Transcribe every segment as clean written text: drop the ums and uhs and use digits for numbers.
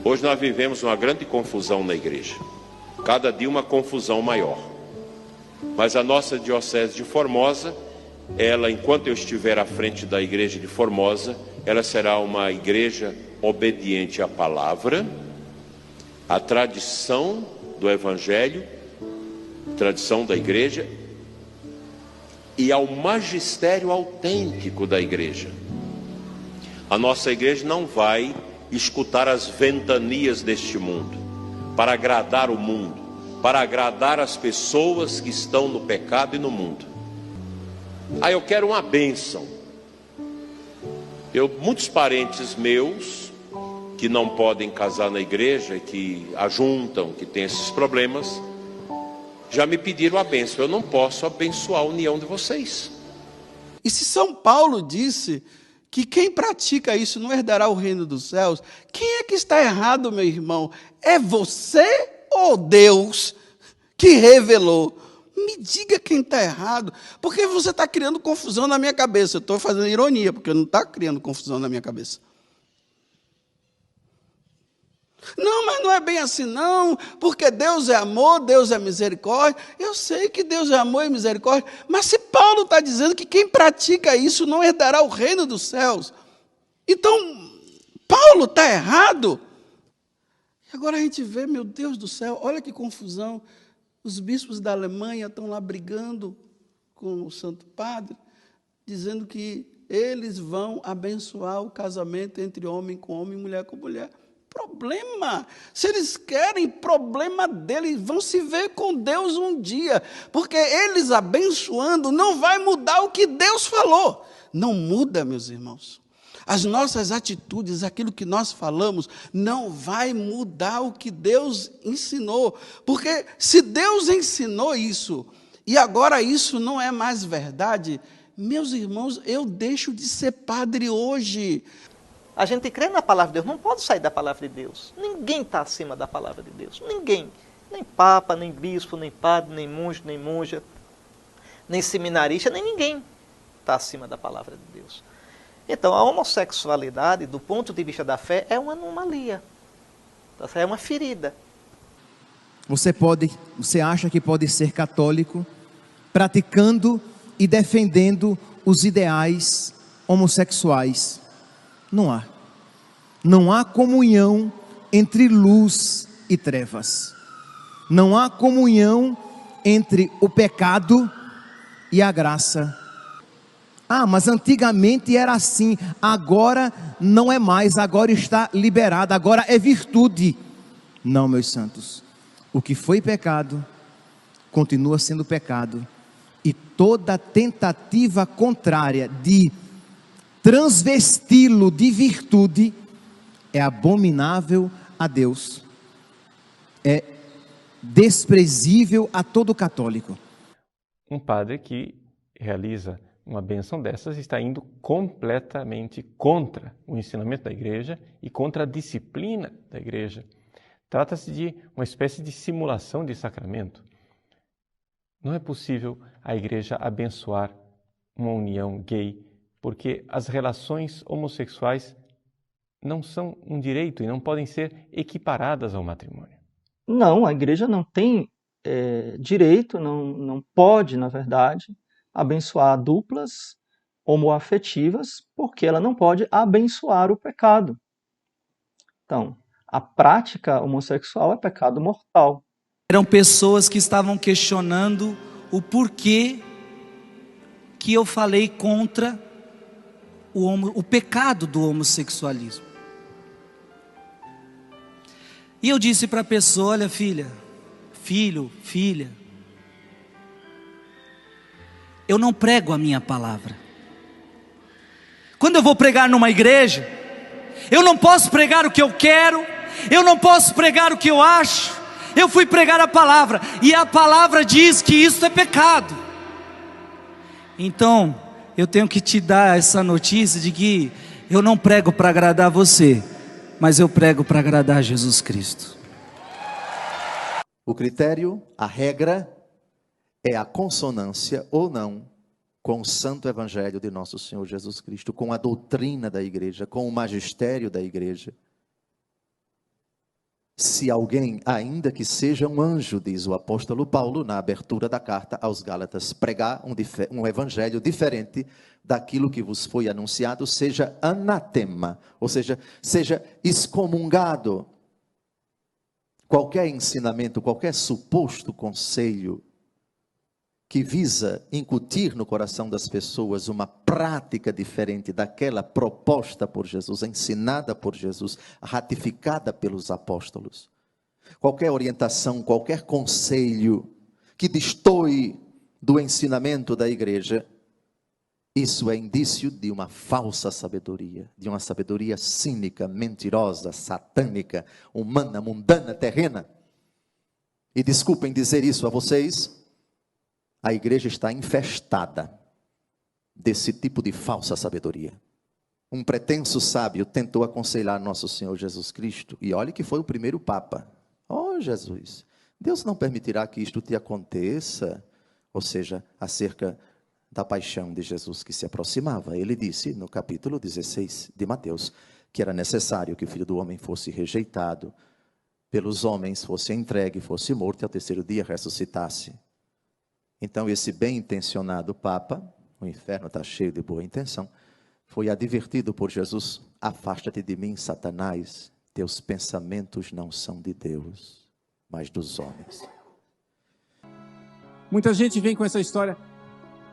Hoje nós vivemos uma grande confusão na igreja. Cada dia uma confusão maior. Mas a nossa diocese de Formosa, ela, enquanto eu estiver à frente da igreja de Formosa, ela será uma igreja obediente à palavra, à tradição do evangelho, tradição da igreja e ao magistério autêntico da igreja. A nossa igreja não vai escutar as ventanias deste mundo para agradar o mundo, para agradar as pessoas que estão no pecado e no mundo. Eu quero uma bênção. Muitos parentes meus que não podem casar na igreja, que ajuntam, que têm esses problemas, já me pediram a bênção. Eu não posso abençoar a união de vocês. E se São Paulo disse que quem pratica isso não herdará o reino dos céus, quem é que está errado, meu irmão? É você ou Deus que revelou? Me diga quem está errado, porque você está criando confusão na minha cabeça. Eu estou fazendo ironia, porque não está criando confusão na minha cabeça. Não, mas não é bem assim não, porque Deus é amor, Deus é misericórdia. Eu sei que Deus é amor e misericórdia, mas se Paulo está dizendo que quem pratica isso não herdará o reino dos céus, então Paulo está errado. E agora a gente vê, meu Deus do céu, olha que confusão. Os bispos da Alemanha estão lá brigando com o Santo Padre, dizendo que eles vão abençoar o casamento entre homem com homem e mulher com mulher. Problema. Se eles querem, problema deles. Vão se ver com Deus um dia. Porque eles abençoando não vai mudar o que Deus falou. Não muda, meus irmãos. As nossas atitudes, aquilo que nós falamos, não vai mudar o que Deus ensinou. Porque se Deus ensinou isso, e agora isso não é mais verdade, meus irmãos, eu deixo de ser padre hoje. A gente crê na palavra de Deus, não pode sair da palavra de Deus. Ninguém está acima da palavra de Deus. Ninguém. Nem papa, nem bispo, nem padre, nem monge, nem monja, nem seminarista, nem ninguém está acima da palavra de Deus. Então, a homossexualidade, do ponto de vista da fé, é uma anomalia. É uma ferida. Você acha que pode ser católico praticando e defendendo os ideais homossexuais? Não há. Não há comunhão entre luz e trevas. Não há comunhão entre o pecado e a graça. Mas antigamente era assim, agora não é mais, agora está liberado, agora é virtude. Não, meus santos, o que foi pecado, continua sendo pecado. E toda tentativa contrária de transvesti-lo de virtude é abominável a Deus, é desprezível a todo católico. Um padre que realiza uma bênção dessas está indo completamente contra o ensinamento da igreja e contra a disciplina da igreja. Trata-se de uma espécie de simulação de sacramento. Não é possível a igreja abençoar uma união gay, porque as relações homossexuais não são um direito e não podem ser equiparadas ao matrimônio. Não, a igreja não tem direito, não pode, na verdade, abençoar duplas homoafetivas, porque ela não pode abençoar o pecado. Então, a prática homossexual é pecado mortal. Eram pessoas que estavam questionando o porquê que eu falei contra o pecado do homossexualismo. E eu disse para a pessoa: olha, filha, filho, filha, eu não prego a minha palavra. Quando eu vou pregar numa igreja, eu não posso pregar o que eu quero, eu não posso pregar o que eu acho. Eu fui pregar a palavra, e a palavra diz que isso é pecado. Então, eu tenho que te dar essa notícia de que eu não prego para agradar você, mas eu prego para agradar Jesus Cristo. O critério, a regra, é a consonância ou não com o santo evangelho de nosso Senhor Jesus Cristo, com a doutrina da igreja, com o magistério da igreja. se alguém, ainda que seja um anjo, diz o apóstolo Paulo na abertura da carta aos Gálatas, pregar um evangelho diferente daquilo que vos foi anunciado, seja anatema, ou seja excomungado. Qualquer ensinamento, qualquer suposto conselho que visa incutir no coração das pessoas uma prática diferente daquela proposta por Jesus, ensinada por Jesus, ratificada pelos apóstolos. Qualquer orientação, qualquer conselho que destoe do ensinamento da igreja, isso é indício de uma falsa sabedoria, de uma sabedoria cínica, mentirosa, satânica, humana, mundana, terrena. E desculpem dizer isso a vocês, a igreja está infestada desse tipo de falsa sabedoria. Um pretenso sábio tentou aconselhar nosso Senhor Jesus Cristo, e olhe que foi o primeiro Papa. Oh Jesus, Deus não permitirá que isto te aconteça, ou seja, acerca da paixão de Jesus que se aproximava. Ele disse no capítulo 16 de Mateus, que era necessário que o Filho do Homem fosse rejeitado pelos homens, fosse entregue, fosse morto e ao terceiro dia ressuscitasse. Então esse bem-intencionado Papa, o inferno está cheio de boa intenção, foi advertido por Jesus: afasta-te de mim, Satanás, teus pensamentos não são de Deus, mas dos homens. Muita gente vem com essa história: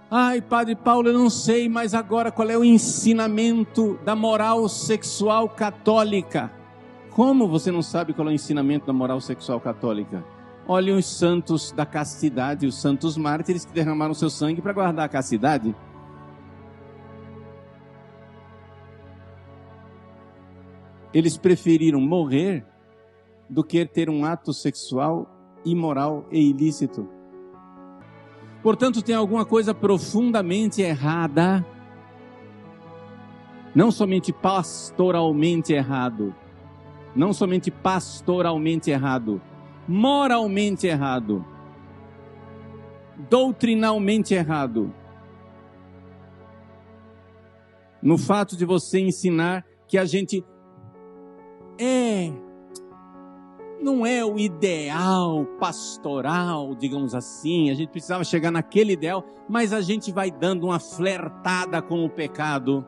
ai, Padre Paulo, eu não sei mais agora qual é o ensinamento da moral sexual católica. Como você não sabe qual é o ensinamento da moral sexual católica? Olhem os santos da castidade, os santos mártires que derramaram seu sangue para guardar a castidade. Eles preferiram morrer do que ter um ato sexual imoral e ilícito. Portanto, tem alguma coisa profundamente errada, não somente pastoralmente errado, moralmente errado, doutrinalmente errado, no fato de você ensinar que a gente não é o ideal pastoral, digamos assim, a gente precisava chegar naquele ideal, mas a gente vai dando uma flertada com o pecado,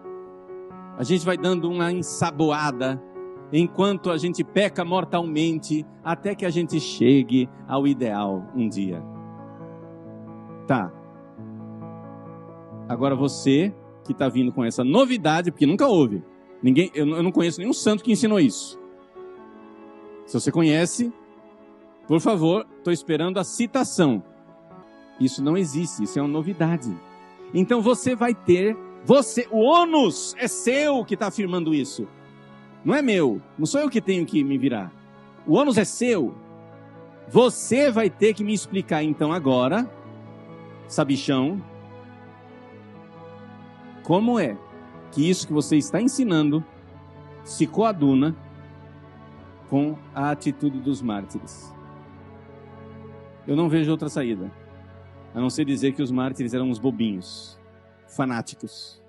a gente vai dando uma ensaboada, enquanto a gente peca mortalmente, até que a gente chegue ao ideal um dia. Tá. Agora você que está vindo com essa novidade, porque nunca houve, eu não conheço nenhum santo que ensinou isso. Se você conhece, por favor, estou esperando a citação. Isso não existe, isso é uma novidade. Então você vai ter, o ônus é seu que está afirmando isso. Não é meu, não sou eu que tenho que me virar. O ônus é seu. Você vai ter que me explicar então agora, sabichão, como é que isso que você está ensinando se coaduna com a atitude dos mártires. Eu não vejo outra saída, a não ser dizer que os mártires eram uns bobinhos, fanáticos.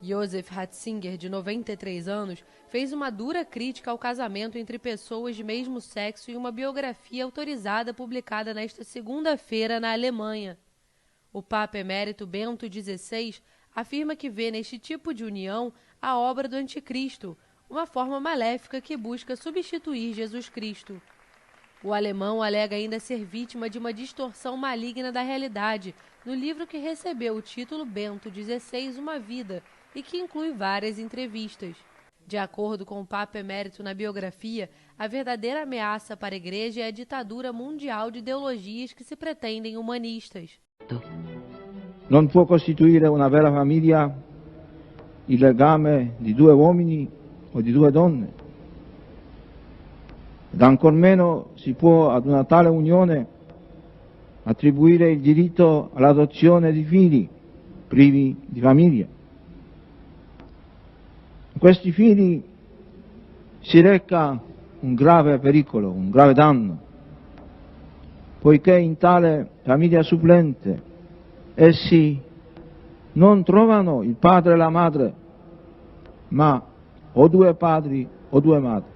Joseph Ratzinger, de 93 anos, fez uma dura crítica ao casamento entre pessoas de mesmo sexo em uma biografia autorizada publicada nesta segunda-feira na Alemanha. O Papa Emérito Bento XVI afirma que vê neste tipo de união a obra do Anticristo, uma forma maléfica que busca substituir Jesus Cristo. O alemão alega ainda ser vítima de uma distorção maligna da realidade no livro que recebeu o título Bento XVI, Uma Vida, e que inclui várias entrevistas. De acordo com o Papa Emérito na biografia, a verdadeira ameaça para a Igreja é a ditadura mundial de ideologias que se pretendem humanistas. Non può costituire una vera famiglia il legame di due uomini o di due donne. Ed ancor meno si può ad una tale unione attribuire il diritto all'adozione di figli privi di famiglia. In questi figli si reca un grave pericolo, un grave danno, poiché in tale famiglia supplente essi non trovano il padre e la madre, ma o due padri o due madri.